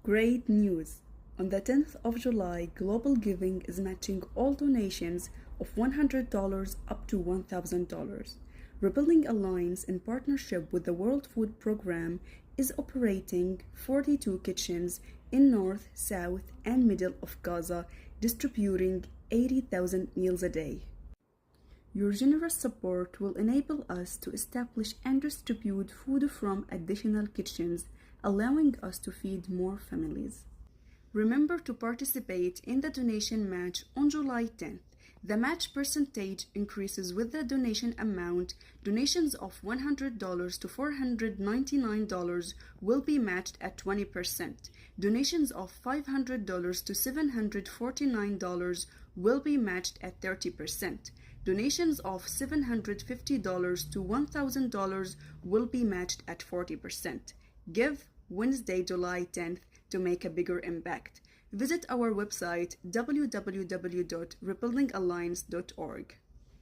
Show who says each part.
Speaker 1: Great news! On the 10th of July, Global Giving is matching all donations of $100 up to $1,000. Rebuilding Alliance, in partnership with the World Food Programme, is operating 42 kitchens in North, South, and Middle of Gaza, distributing 80,000 meals a day. Your generous support will enable us to establish and distribute food from additional kitchens, allowing us to feed more families. Remember to participate in the donation match on July 10th. The match percentage increases with the donation amount. Donations of $100 to $499 will be matched at 20%. Donations of $500 to $749 will be matched at 30%. Donations of $750 to $1,000 will be matched at 40%. Give Wednesday, July 10th to make a bigger impact. Visit our website www.rebuildingalliance.org.